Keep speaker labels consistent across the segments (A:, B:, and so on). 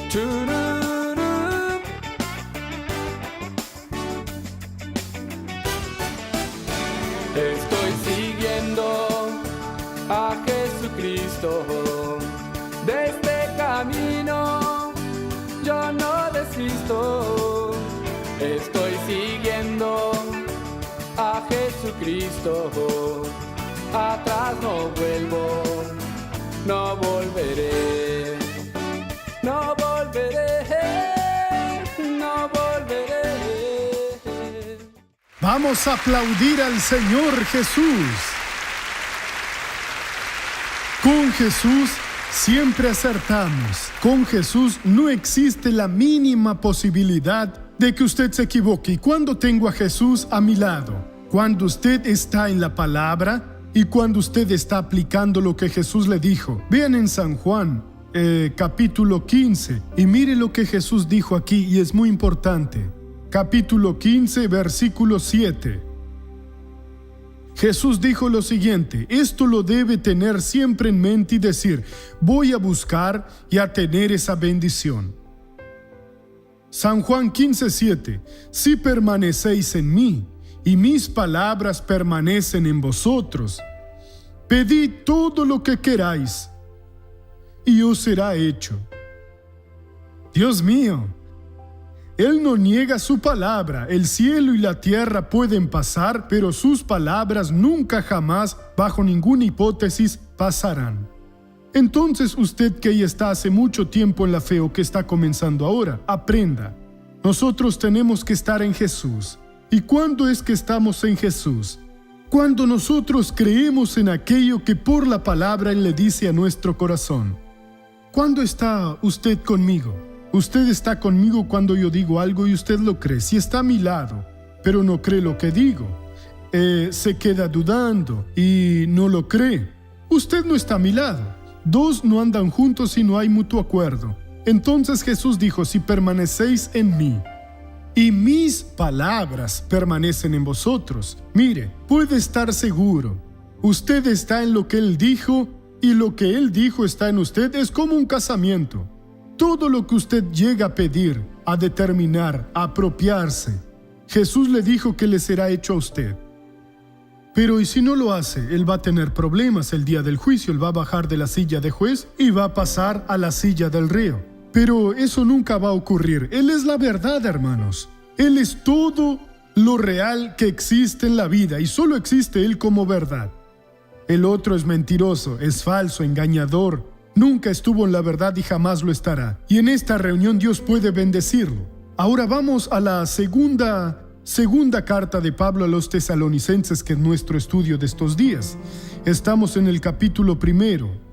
A: Chururú. Estoy siguiendo a Jesucristo. De este camino yo no desisto. Estoy siguiendo a Jesucristo. Atrás no vuelvo, no volveré, no volveré, no volveré.
B: Vamos a aplaudir al Señor Jesús. Con Jesús siempre acertamos. Con Jesús no existe la mínima posibilidad de que usted se equivoque. Y cuando tengo a Jesús a mi lado, cuando usted está en la palabra y cuando usted está aplicando lo que Jesús le dijo. Vean en San Juan, capítulo 15, y mire lo que Jesús dijo aquí, y es muy importante. Capítulo 15, versículo 7. Jesús dijo lo siguiente: esto lo debe tener siempre en mente y decir, voy a buscar y a tener esa bendición. San Juan 15, 7. Si permanecéis en mí, y mis palabras permanecen en vosotros, pedid todo lo que queráis, y os será hecho. Dios mío, Él no niega su palabra. El cielo y la tierra pueden pasar, pero sus palabras nunca jamás, bajo ninguna hipótesis, pasarán. Entonces usted que ya está hace mucho tiempo en la fe o que está comenzando ahora, aprenda. Nosotros tenemos que estar en Jesús. ¿Y cuándo es que estamos en Jesús? Cuando nosotros creemos en aquello que por la palabra Él le dice a nuestro corazón. ¿Cuándo está usted conmigo? Usted está conmigo cuando yo digo algo y usted lo cree. Si está a mi lado, pero no cree lo que digo, se queda dudando y no lo cree, usted no está a mi lado. Dos no andan juntos si no hay mutuo acuerdo. Entonces Jesús dijo, si permanecéis en mí, y mis palabras permanecen en vosotros. Mire, puede estar seguro. Usted está en lo que Él dijo y lo que Él dijo está en usted. Es como un casamiento. Todo lo que usted llega a pedir, a determinar, a apropiarse, Jesús le dijo que le será hecho a usted. Pero ¿y si no lo hace? Él va a tener problemas el día del juicio. Él va a bajar de la silla de juez y va a pasar a la silla del reo. Pero eso nunca va a ocurrir. Él es la verdad, hermanos. Él es todo lo real que existe en la vida y solo existe Él como verdad. El otro es mentiroso, es falso, engañador. Nunca estuvo en la verdad y jamás lo estará. Y en esta reunión Dios puede bendecirlo. Ahora vamos a la segunda carta de Pablo a los tesalonicenses, que es nuestro estudio de estos días. Estamos en el capítulo 1.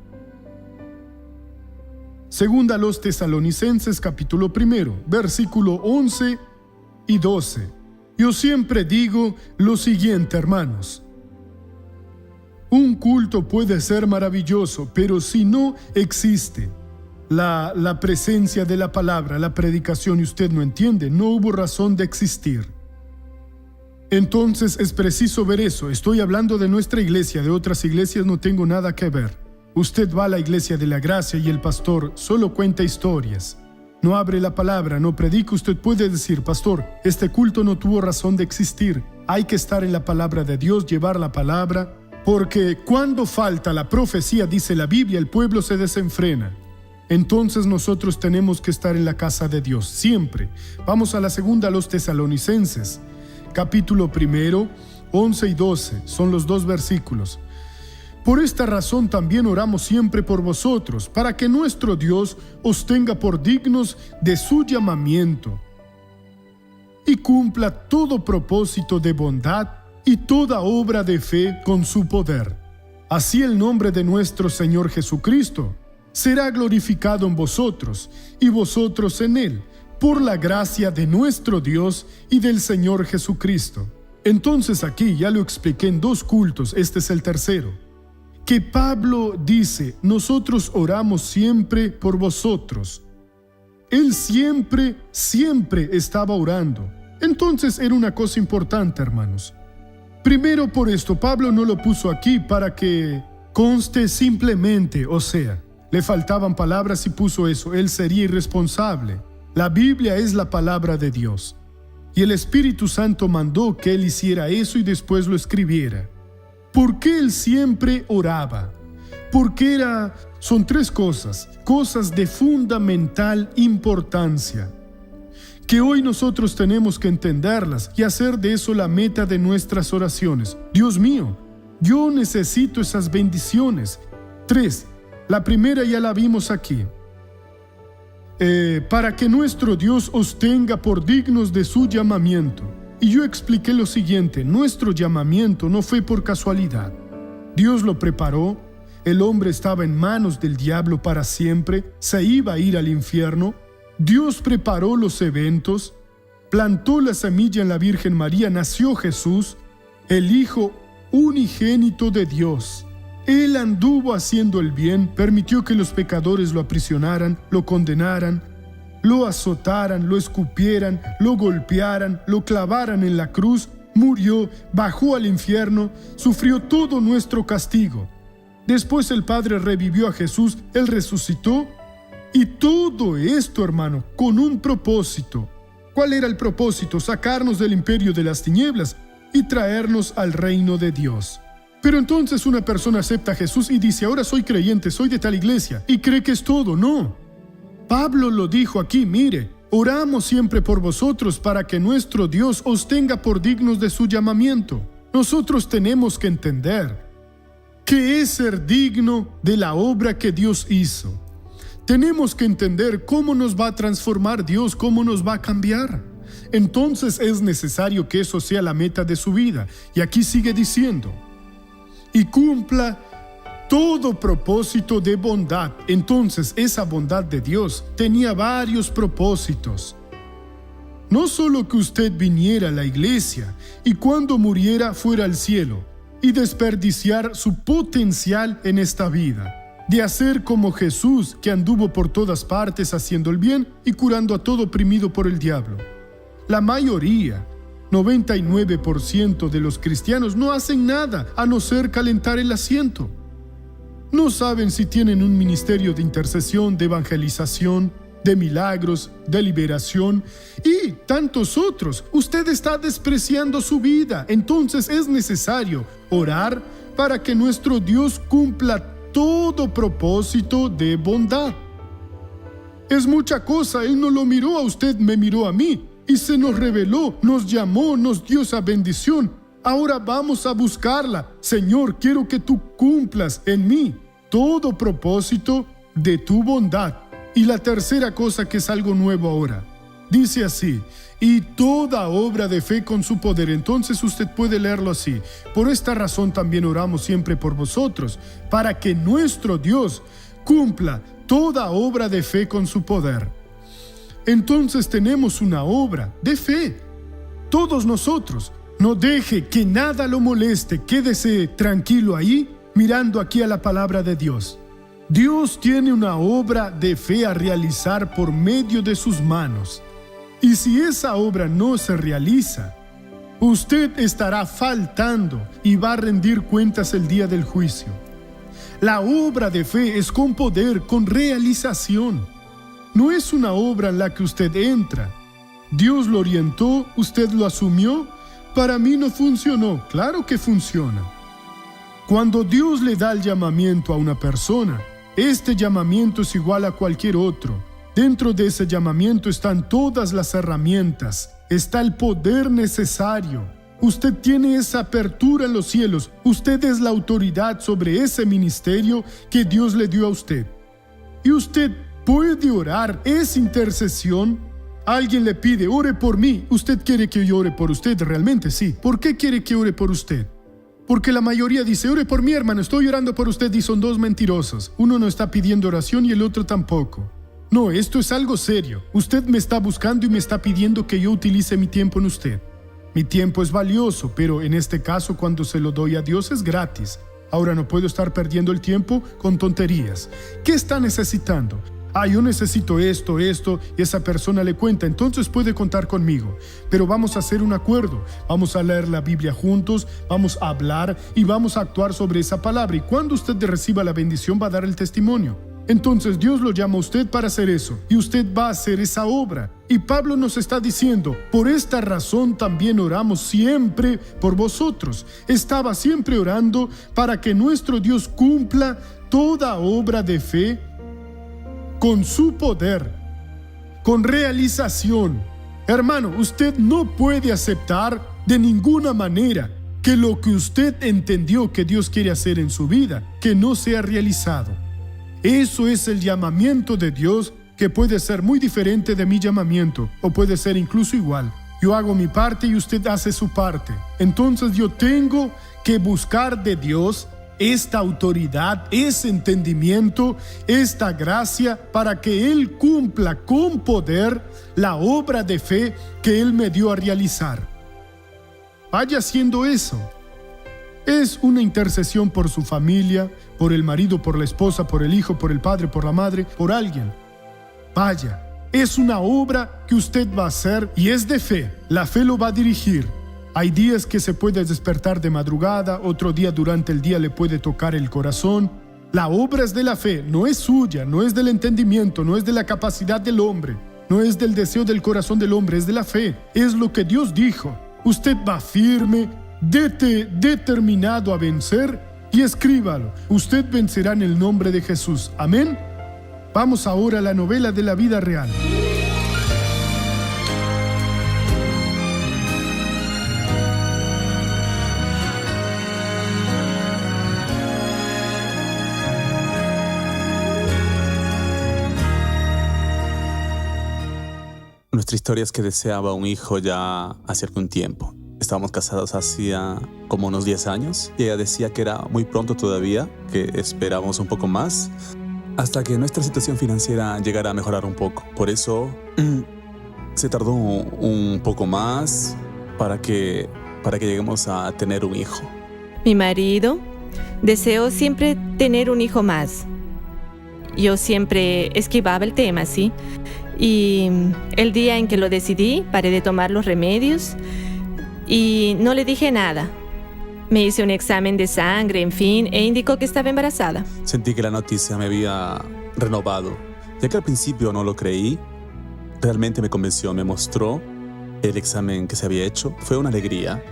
B: Segunda a los tesalonicenses, capítulo 1, versículo 11 y 12. Yo siempre digo lo siguiente, hermanos. Un culto puede ser maravilloso, pero si no existe la presencia de la palabra, la predicación, y usted no entiende, no hubo razón de existir. Entonces es preciso ver eso. Estoy hablando de nuestra iglesia, de otras iglesias no tengo nada que ver. Usted va a la iglesia de la gracia y el pastor solo cuenta historias. No abre la palabra, no predica. Usted puede decir, pastor, este culto no tuvo razón de existir. Hay que estar en la palabra de Dios, llevar la palabra, porque cuando falta la profecía, dice la Biblia, el pueblo se desenfrena. Entonces nosotros tenemos que estar en la casa de Dios, siempre. Vamos a la segunda a los tesalonicenses, capítulo 1, 11 y 12, son los dos versículos. Por esta razón también oramos siempre por vosotros, para que nuestro Dios os tenga por dignos de su llamamiento y cumpla todo propósito de bondad y toda obra de fe con su poder. Así el nombre de nuestro Señor Jesucristo será glorificado en vosotros y vosotros en Él, por la gracia de nuestro Dios y del Señor Jesucristo. Entonces aquí ya lo expliqué en 2 cultos, este es el tercero. Que Pablo dice, nosotros oramos siempre por vosotros. Él siempre estaba orando. Entonces era una cosa importante, hermanos. Primero por esto, Pablo no lo puso aquí para que conste simplemente, o sea, Le faltaban palabras y puso eso. Él sería irresponsable. La Biblia es la palabra de Dios. Y el Espíritu Santo mandó que él hiciera eso y después lo escribiera. ¿Por qué él siempre oraba? Porque son tres cosas de fundamental importancia, que hoy nosotros tenemos que entenderlas y hacer de eso la meta de nuestras oraciones. Dios mío, yo necesito esas bendiciones. 3. La primera ya la vimos aquí. Para que nuestro Dios os tenga por dignos de su llamamiento. Y yo expliqué lo siguiente: nuestro llamamiento no fue por casualidad. Dios lo preparó. El hombre estaba en manos del diablo para siempre, se iba a ir al infierno. Dios preparó los eventos, plantó la semilla en la Virgen María, nació Jesús, el Hijo unigénito de Dios. Él anduvo haciendo el bien, permitió que los pecadores lo aprisionaran, lo condenaran, lo azotaran, lo escupieran, lo golpearan, lo clavaran en la cruz, murió, bajó al infierno, sufrió todo nuestro castigo. Después el Padre revivió a Jesús, Él resucitó. Y todo esto, hermano, con un propósito. ¿Cuál era el propósito? Sacarnos del imperio de las tinieblas y traernos al reino de Dios. Pero entonces una persona acepta a Jesús y dice: ahora soy creyente, soy de tal iglesia, y cree que es todo. No. Pablo lo dijo aquí: mire, oramos siempre por vosotros para que nuestro Dios os tenga por dignos de su llamamiento. Nosotros tenemos que entender que es ser digno de la obra que Dios hizo. Tenemos que entender cómo nos va a transformar Dios, cómo nos va a cambiar. Entonces es necesario que eso sea la meta de su vida. Y aquí sigue diciendo: y cumpla todo propósito de bondad. Entonces esa bondad de Dios tenía varios propósitos. No solo que usted viniera a la iglesia y cuando muriera fuera al cielo y desperdiciar su potencial en esta vida, de hacer como Jesús, que anduvo por todas partes haciendo el bien y curando a todo oprimido por el diablo. La mayoría, 99% de los cristianos no hacen nada a no ser calentar el asiento. No saben si tienen un ministerio de intercesión, de evangelización, de milagros, de liberación y tantos otros. Usted está despreciando su vida. Entonces es necesario orar para que nuestro Dios cumpla todo propósito de bondad. Es mucha cosa. Él no lo miró a usted, me miró a mí y se nos reveló, nos llamó, nos dio esa bendición. Ahora vamos a buscarla. Señor, quiero que tú cumplas en mí todo propósito de tu bondad. Y la tercera cosa, que es algo nuevo ahora, dice así: y toda obra de fe con su poder. Entonces usted puede leerlo así: por esta razón también oramos siempre por vosotros, para que nuestro Dios cumpla toda obra de fe con su poder. Entonces tenemos una obra de fe, todos nosotros. No deje que nada lo moleste, quédese tranquilo ahí, mirando aquí a la palabra de Dios. Dios tiene una obra de fe a realizar por medio de sus manos. Y si esa obra no se realiza, usted estará faltando y va a rendir cuentas el día del juicio. La obra de fe es con poder, con realización. No es una obra en la que usted entra. Dios lo orientó, usted lo asumió. Para mí no funcionó. Claro que funciona. Cuando Dios le da el llamamiento a una persona, este llamamiento es igual a cualquier otro. Dentro de ese llamamiento están todas las herramientas, está el poder necesario. Usted tiene esa apertura en los cielos. Usted es la autoridad sobre ese ministerio que Dios le dio a usted. Y usted puede orar, es intercesión. Alguien le pide: ore por mí. ¿Usted quiere que yo ore por usted? Realmente sí. ¿Por qué quiere que ore por usted? Porque la mayoría dice: ore por mí, hermano, estoy orando por usted, y son dos mentirosos. Uno no está pidiendo oración y el otro tampoco. No, esto es algo serio. Usted me está buscando y me está pidiendo que yo utilice mi tiempo en usted. Mi tiempo es valioso, pero en este caso, cuando se lo doy a Dios, es gratis. Ahora no puedo estar perdiendo el tiempo con tonterías. ¿Qué está necesitando? Yo necesito esto, y esa persona le cuenta, entonces puede contar conmigo. Pero vamos a hacer un acuerdo, vamos a leer la Biblia juntos, vamos a hablar y vamos a actuar sobre esa palabra. Y cuando usted reciba la bendición, va a dar el testimonio. Entonces Dios lo llama a usted para hacer eso, y usted va a hacer esa obra. Y Pablo nos está diciendo, por esta razón también oramos siempre por vosotros. Estaba siempre orando para que nuestro Dios cumpla toda obra de fe con su poder, con realización. Hermano, usted no puede aceptar de ninguna manera que lo que usted entendió que Dios quiere hacer en su vida, que no sea realizado. Eso es el llamamiento de Dios, que puede ser muy diferente de mi llamamiento, o puede ser incluso igual. Yo hago mi parte y usted hace su parte. Entonces yo tengo que buscar de Dios esta autoridad, ese entendimiento, esta gracia, para que Él cumpla con poder la obra de fe que Él me dio a realizar. Vaya haciendo eso. Es una intercesión por su familia, por el marido, por la esposa, por el hijo, por el padre, por la madre, por alguien. Vaya, es una obra que usted va a hacer y es de fe. La fe lo va a dirigir. Hay días que se puede despertar de madrugada, otro día durante el día le puede tocar el corazón. La obra es de la fe, no es suya, no es del entendimiento, no es de la capacidad del hombre, no es del deseo del corazón del hombre, es de la fe. Es lo que Dios dijo. Usted va firme, determinado a vencer, y escríbalo. Usted vencerá en el nombre de Jesús. Amén. Vamos ahora a la novela de la vida real.
C: Nuestra historia es que deseaba un hijo ya hace algún tiempo. Estábamos casados hacía como unos 10 años y ella decía que era muy pronto todavía, que esperábamos un poco más hasta que nuestra situación financiera llegara a mejorar un poco. Por eso se tardó un poco más para que lleguemos a tener un hijo.
D: Mi marido deseó siempre tener un hijo más. Yo siempre esquivaba el tema, ¿sí? Y el día en que lo decidí, paré de tomar los remedios y no le dije nada. Me hice un examen de sangre, en fin, e indicó que estaba embarazada.
C: Sentí que la noticia me había renovado. Ya que al principio no lo creí, realmente me convenció, me mostró el examen que se había hecho. Fue una alegría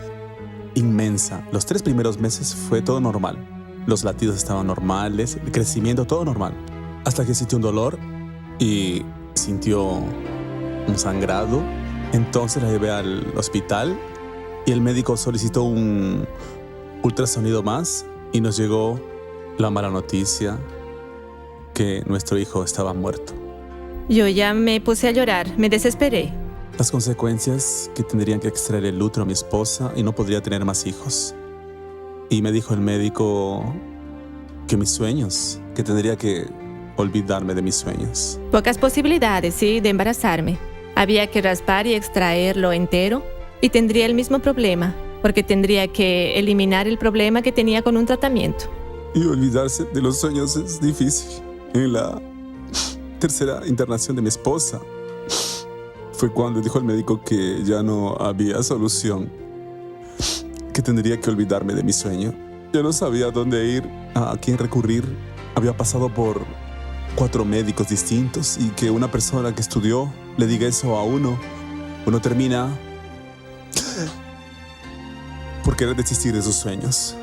C: inmensa. Los 3 primeros meses fue todo normal. Los latidos estaban normales, el crecimiento todo normal. Hasta que sintió un dolor y sintió un sangrado. Entonces la llevé al hospital y el médico solicitó un ultrasonido más y nos llegó la mala noticia que nuestro hijo estaba muerto.
D: Yo ya me puse a llorar, me desesperé.
C: Las consecuencias, que tendrían que extraer el útero a mi esposa y no podría tener más hijos. Y me dijo el médico que mis sueños, que tendría que olvidarme de mis sueños.
D: Pocas posibilidades, sí, de embarazarme. Había que raspar y extraerlo entero y tendría el mismo problema, porque tendría que eliminar el problema que tenía con un tratamiento.
C: Y olvidarse de los sueños es difícil. En la 3ª internación de mi esposa fue cuando dijo el médico que ya no había solución, que tendría que olvidarme de mi sueño. Yo no sabía a dónde ir, a quién recurrir. Había pasado por 4 médicos distintos y que una persona que estudió le diga eso a uno termina por querer desistir de sus sueños.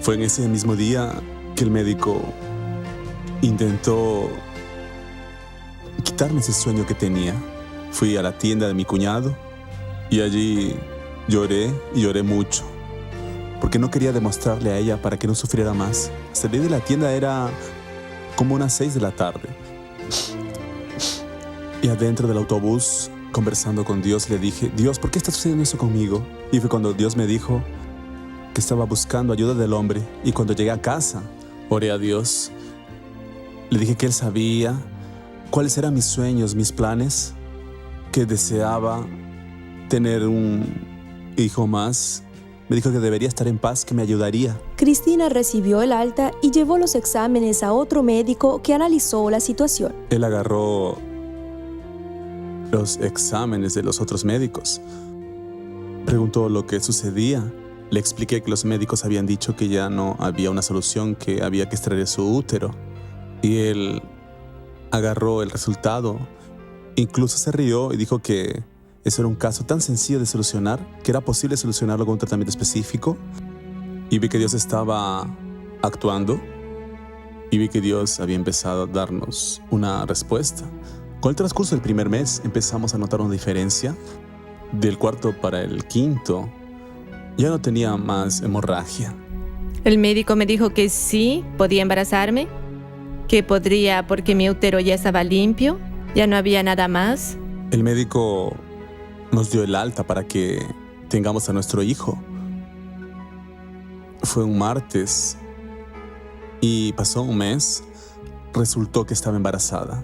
C: Fue en ese mismo día que el médico intentó quitarme ese sueño que tenía. Fui a la tienda de mi cuñado y allí lloré y lloré mucho, porque no quería demostrarle a ella para que no sufriera más. Salí de la tienda, era como unas 6 de la tarde. Y adentro del autobús, conversando con Dios, le dije: Dios, ¿por qué está sucediendo eso conmigo? Y fue cuando Dios me dijo que estaba buscando ayuda del hombre. Y cuando llegué a casa, oré a Dios. Le dije que Él sabía cuáles eran mis sueños, mis planes, que deseaba tener un hijo más. Me dijo que debería estar en paz, que me ayudaría.
E: Cristina recibió el alta y llevó los exámenes a otro médico que analizó la situación.
C: Él agarró los exámenes de los otros médicos. Preguntó lo que sucedía. Le expliqué que los médicos habían dicho que ya no había una solución, que había que extraer su útero. Y él agarró el resultado. Incluso se rió y dijo que eso era un caso tan sencillo de solucionar, que era posible solucionarlo con un tratamiento específico. Y vi que Dios estaba actuando. Y vi que Dios había empezado a darnos una respuesta. Con el transcurso del primer mes empezamos a notar una diferencia. Del cuarto para el quinto ya no tenía más hemorragia.
D: El médico me dijo que sí, podía embarazarme, que podría porque mi útero ya estaba limpio, ya no había nada más.
C: El médico nos dio el alta para que tengamos a nuestro hijo. Fue un martes y pasó un mes, resultó que estaba embarazada.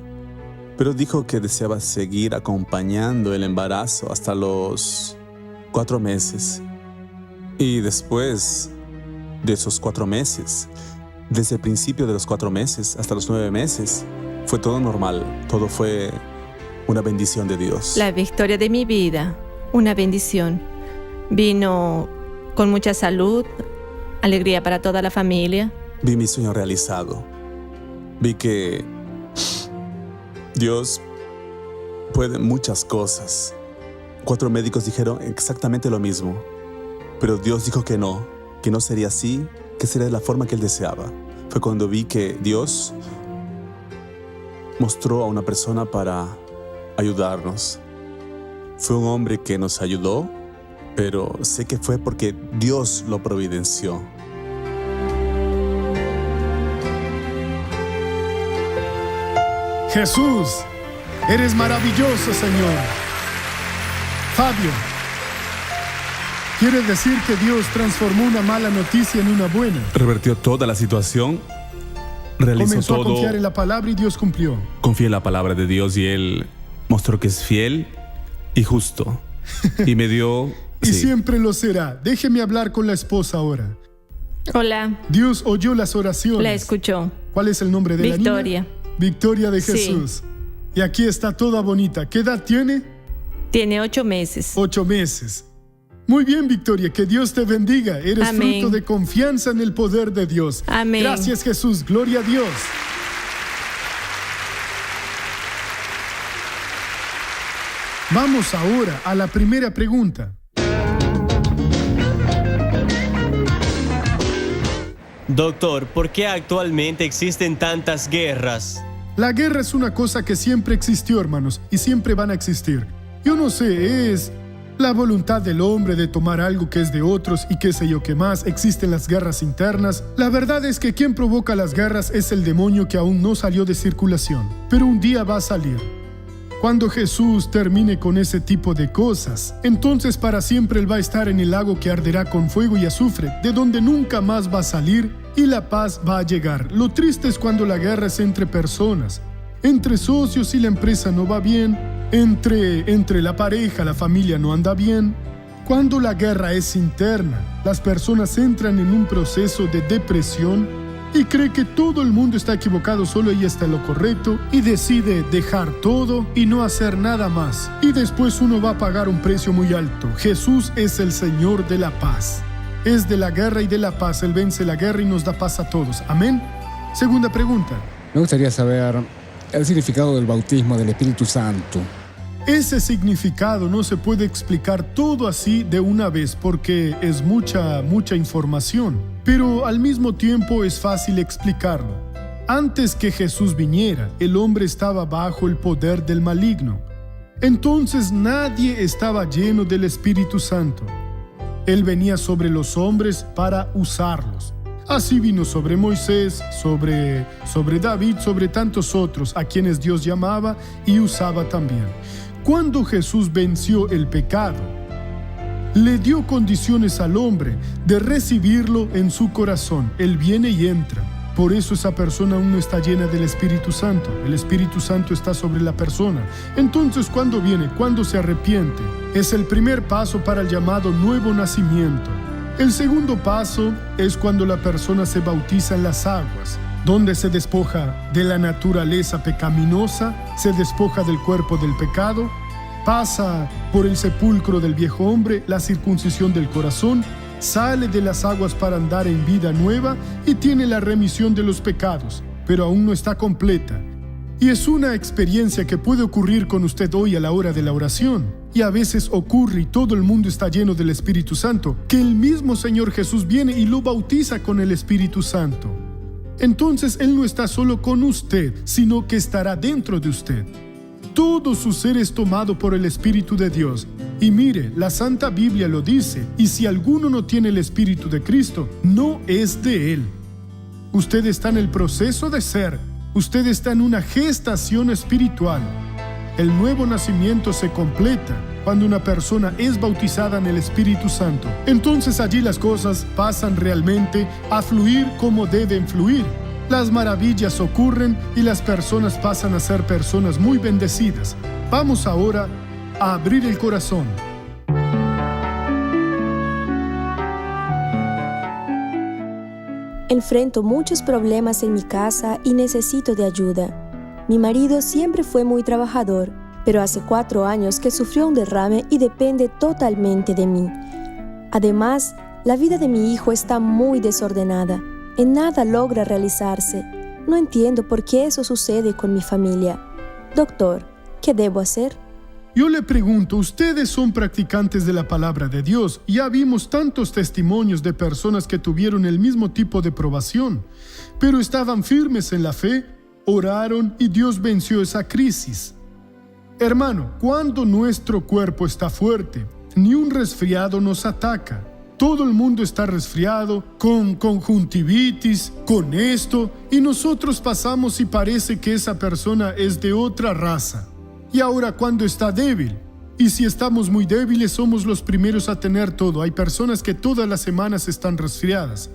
C: Pero dijo que deseaba seguir acompañando el embarazo hasta los 4 meses. Y después de esos 4 meses, desde el principio de los 4 meses hasta los 9 meses, fue todo normal. Todo fue una bendición de Dios.
D: La victoria de mi vida, una bendición. Vino con mucha salud, alegría para toda la familia.
C: Vi mi sueño realizado. Vi que Dios puede muchas cosas. 4 médicos dijeron exactamente lo mismo, pero Dios dijo que no sería así, que sería de la forma que Él deseaba. Fue cuando vi que Dios mostró a una persona para ayudarnos. Fue un hombre que nos ayudó, pero sé que fue porque Dios lo providenció.
B: Jesús, eres maravilloso, Señor. Fabio, ¿quiere decir que Dios transformó una mala noticia en una buena?
C: Revertió toda la situación, realizó
B: Comenzó
C: todo.
B: a confiar en la palabra y Dios cumplió.
C: Confié en la palabra de Dios y Él mostró que es fiel y justo. Y me dio...
B: Y
C: sí.
B: siempre lo será. Déjeme hablar con la esposa ahora.
D: Hola,
B: Dios oyó las oraciones.
D: la escuchó.
B: ¿Cuál es el nombre de
D: Victoria.
B: la niña? Victoria de
D: Sí.
B: Jesús. Y aquí está toda bonita. ¿Qué edad tiene?
D: Tiene 8 meses.
B: 8 meses. Muy bien, Victoria, que Dios te bendiga. Eres
D: Amén.
B: fruto de confianza en el poder de Dios.
D: Amén.
B: Gracias, Jesús. Gloria a Dios. Vamos ahora a la primera pregunta.
F: Doctor, ¿por qué actualmente existen tantas guerras?
B: La guerra es una cosa que siempre existió, hermanos, y siempre van a existir. Yo no sé, es la voluntad del hombre de tomar algo que es de otros y qué sé yo qué más. Existen las guerras internas. La verdad es que quien provoca las guerras es el demonio que aún no salió de circulación, pero un día va a salir. Cuando Jesús termine con ese tipo de cosas, entonces para siempre Él va a estar en el lago que arderá con fuego y azufre, de donde nunca más va a salir y la paz va a llegar. Lo triste es cuando la guerra es entre personas, entre socios y la empresa no va bien, entre la pareja, la familia no anda bien. Cuando la guerra es interna, las personas entran en un proceso de depresión y cree que todo el mundo está equivocado, solo ella está en lo correcto y decide dejar todo y no hacer nada más. Y después uno va a pagar un precio muy alto. Jesús es el Señor de la paz. Es de la guerra y de la paz. Él vence la guerra y nos da paz a todos. Amén. Segunda pregunta.
G: Me gustaría saber el significado del bautismo del Espíritu Santo.
B: Ese significado no se puede explicar todo así de una vez porque es mucha información, pero al mismo tiempo es fácil explicarlo. Antes que Jesús viniera, el hombre estaba bajo el poder del maligno. Entonces nadie estaba lleno del Espíritu Santo. Él venía sobre los hombres para usarlos. Así vino sobre Moisés, sobre David, sobre tantos otros a quienes Dios llamaba y usaba también. Cuando Jesús venció el pecado, le dio condiciones al hombre de recibirlo en su corazón. Él viene y entra. Por eso esa persona aún no está llena del Espíritu Santo. El Espíritu Santo está sobre la persona. Entonces, cuando viene, cuando se arrepiente, es el primer paso para el llamado nuevo nacimiento. El segundo paso es cuando la persona se bautiza en las aguas, donde se despoja de la naturaleza pecaminosa, se despoja del cuerpo del pecado, pasa por el sepulcro del viejo hombre, la circuncisión del corazón, sale de las aguas para andar en vida nueva y tiene la remisión de los pecados. pero aún no está completa. Y es una experiencia que puede ocurrir con usted hoy a la hora de la oración. Y a veces ocurre y todo el mundo está lleno del Espíritu Santo, que el mismo Señor Jesús viene y lo bautiza con el Espíritu Santo. Entonces Él no está solo con usted, sino que estará dentro de usted. Todo su ser es tomado por el Espíritu de Dios. Y mire, la Santa Biblia lo dice, y si alguno no tiene el Espíritu de Cristo, no es de Él. Usted está en el proceso de ser. Usted está en una gestación espiritual. El nuevo nacimiento se completa cuando una persona es bautizada en el Espíritu Santo. Entonces allí las cosas pasan realmente a fluir como deben fluir. Las maravillas ocurren y las personas pasan a ser personas muy bendecidas. Vamos ahora a abrir el corazón.
E: Enfrento muchos problemas en mi casa y necesito de ayuda. Mi marido siempre fue muy trabajador, pero hace 4 años que sufrió un derrame y depende totalmente de mí. Además, la vida de mi hijo está muy desordenada. En nada logra realizarse. No entiendo por qué eso sucede con mi familia. Doctor, ¿qué debo hacer?
B: Yo le pregunto, ustedes son practicantes de la palabra de Dios. Ya vimos tantos testimonios de personas que tuvieron el mismo tipo de probación, pero estaban firmes en la fe, oraron y Dios venció esa crisis. Hermano, cuando nuestro cuerpo está fuerte, ni un resfriado nos ataca. Todo el mundo está resfriado, con conjuntivitis, con esto, y nosotros pasamos y parece que esa persona es de otra raza. Y ahora cuando está débil, y si estamos muy débiles somos los primeros a tener todo. Hay personas que todas las semanas están resfriadas.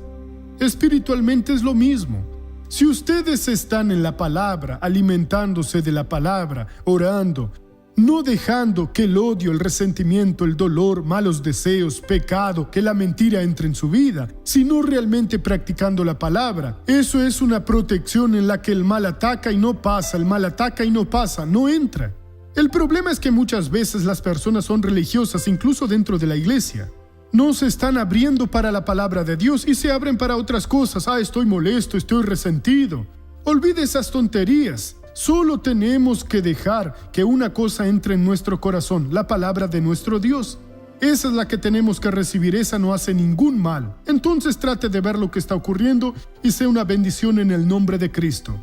B: Espiritualmente es lo mismo. Si ustedes están en la palabra, alimentándose de la palabra, orando, no dejando que el odio, el resentimiento, el dolor, malos deseos, pecado, que la mentira entre en su vida, sino realmente practicando la palabra. Eso es una protección en la que el mal ataca y no pasa, el mal ataca y no pasa, no entra. El problema es que muchas veces las personas son religiosas, incluso dentro de la iglesia. No se están abriendo para la palabra de Dios y se abren para otras cosas. Estoy molesto, estoy resentido. Olvide esas tonterías. Solo tenemos que dejar que una cosa entre en nuestro corazón, la palabra de nuestro Dios. Esa es la que tenemos que recibir, esa no hace ningún mal. Entonces trate de ver lo que está ocurriendo y sea una bendición en el nombre de Cristo.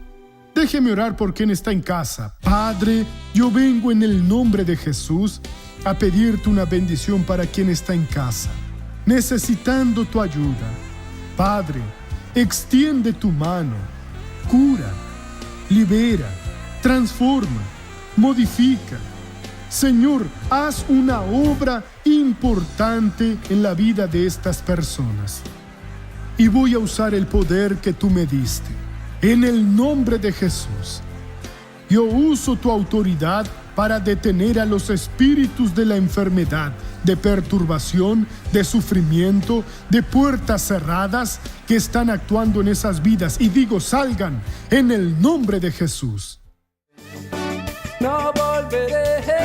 B: Déjeme orar por quien está en casa. Padre, yo vengo en el nombre de Jesús a pedirte una bendición para quien está en casa, necesitando tu ayuda. Padre, extiende tu mano, cura, libera, transforma, modifica. Señor, haz una obra importante en la vida de estas personas. Y voy a usar el poder que tú me diste. En el nombre de Jesús, yo uso tu autoridad para detener a los espíritus de la enfermedad, de perturbación, de sufrimiento, de puertas cerradas que están actuando en esas vidas. Y digo, salgan en el nombre de Jesús.
A: No volveré.